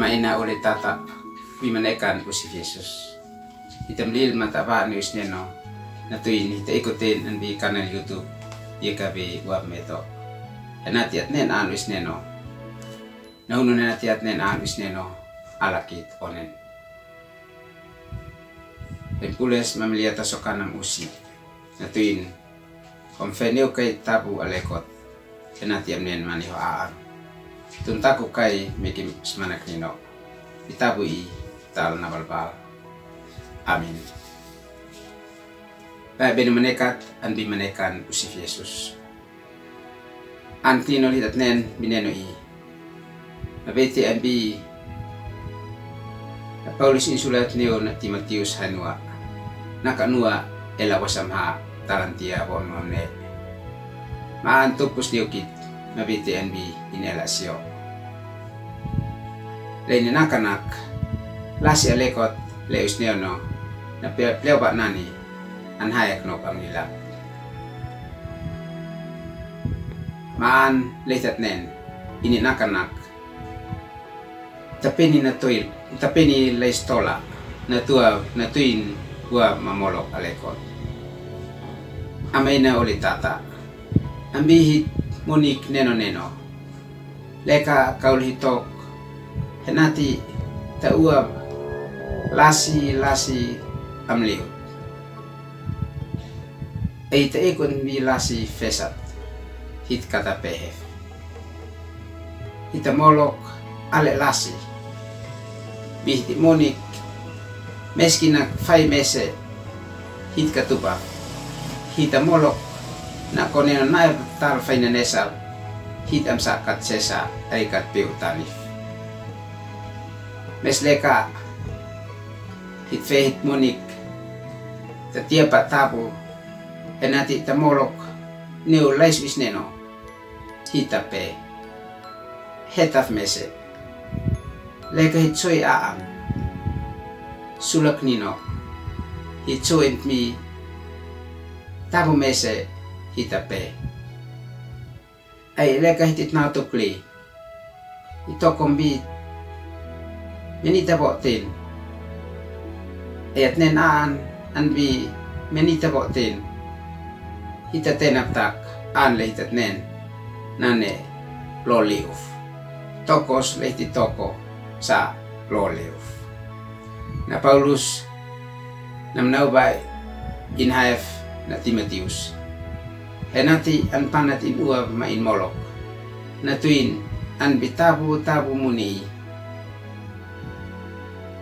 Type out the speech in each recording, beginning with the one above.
ama ina ulit tata wimanekan po si Jesus. Itamlil matapa ni Usneno na tuin hita ikutin ang di kanal YouTube yakabi wab meto. Hanati at nen anu Usneno. Nahuno na nati at nen anu Usneno alakit onen. Tempules mamiliata sokanam usi na tuin konfenyo kay tabu alekot. Hanati amnen maniho aan. Tuntaku kai mekim semanak nino. Itabu i tal na balbal. Amin. Baik beni menekat andi menekan usif Yesus. Antino lihat nen mineno i. Mabeti ambi Paulus insulat neo na Timotius hanua. Nakanua ela wasamha talantia bon mamne. Maantupus niukit mabiti ambi inelasyo. Lain nak lasi alekot leus neono na pleo pak nani an hayak no pamila. Maan letat nen ini nak tapi ni natuil tapi ni leistola natuin gua mamolok alekot. Amaina oli tata ambihit munik neno leka kaul hitok henati tauab lasi amliu eita ekon bi lasi fesat hit kata pehef hita molok ale lasi bihti monik meskinak fai mese hit katupa hita molok na koneno nair tal fai nanesal hit am sakat sesa aikat peutanif mesleka hit fehit monik tatia patapu enati tamolok neu lais Usneno hitape hetaf mese leka hit soy aam sulak nino hit soy mi tapu mese hitape ay leka hitit nautukli itokombi menita botin ayat nen aan anbi menita botin hita tenap tak an le hitat nen nane loliuf tokos le hiti toko sa loliuf na Paulus namnau bai inhaef na Timotius henati an panat in uab ma in molok na tuin an bitabu muni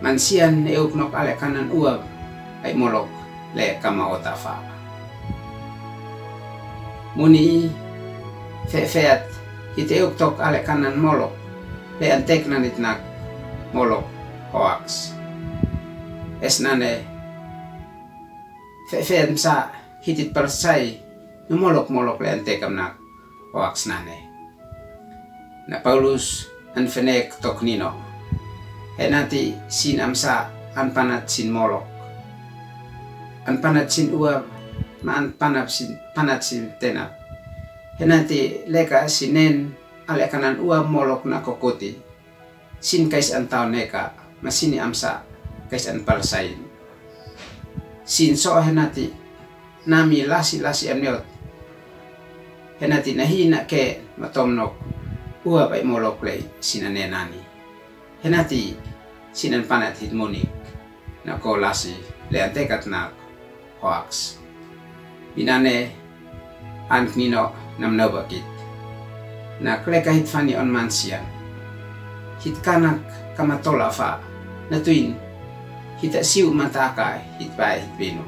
mansian euknok ale kanan uab ay molok le kama otafa muni feat hite euktok ale kanan molok le antek nanit nak molok hoax esnane feat sa hitit persai molok le antekam nak hoax nane na Paulus an fenek tok nino henati sin amsa an panat sin molok an panat sin uab ma an panat sin tenap henati leka sinen ale kanan uab molok na kokoti sin kais an taon neka masini amsa kais an palsain sin so henati nami lasi amniot henati nahina ke matomnok uab ay molok le sinanenani henati sinan panat hit monik na ko lasi le antekat na hoax binane an nino namna bakit na kleka hit fani on mansian hit kanak kamatola fa na tuin hita siu mataka hit bai hit bino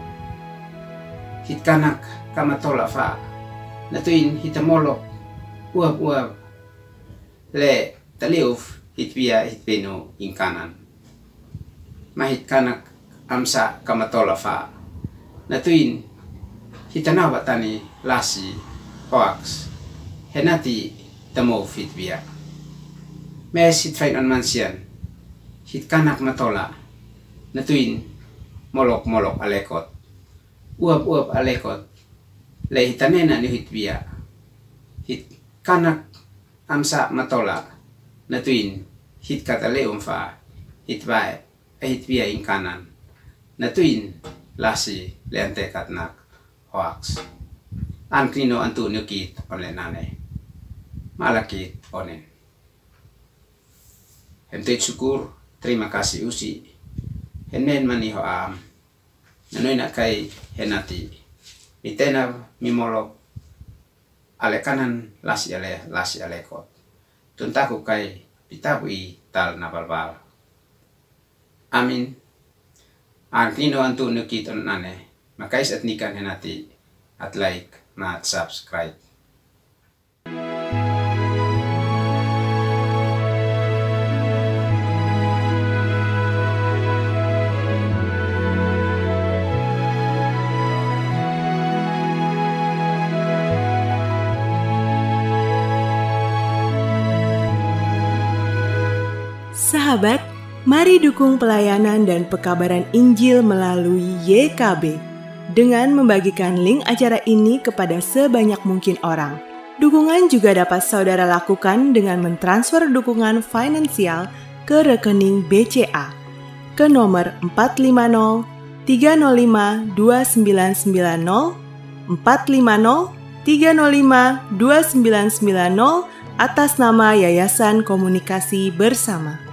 hit kanak kamatola fa na tuin hita molok uab le taliuf hit via hit bino in kanan mahit kanak amsa kamatola fa na tuin hitanawa tani lasi hoax henati tamo hit via mes hit fain on mansian hit kanak matola na tuin molok alekot uab alekot le hitanena ni hit via hit kanak amsa matola na tuin hit kata leum fa hit via in kanan na tuin lasi lente katnak hoax an klino antu nyukit onle nane malakit onen hemtet syukur terima kasih usi henen mani ho am nanoi nak kai henati itena mimolok ale kanan lasi ale kot tuntaku kai pitabui tal nabalbal amin an klino antu nyukit on nane makais etnikan henati at like na at subscribe. Sahabat, mari dukung pelayanan dan pekabaran Injil melalui YKB dengan membagikan link acara ini kepada sebanyak mungkin orang. Dukungan juga dapat saudara lakukan dengan mentransfer dukungan finansial ke rekening BCA ke nomor 450 305 2990 450 305 2990 atas nama Yayasan Komunikasi Bersama.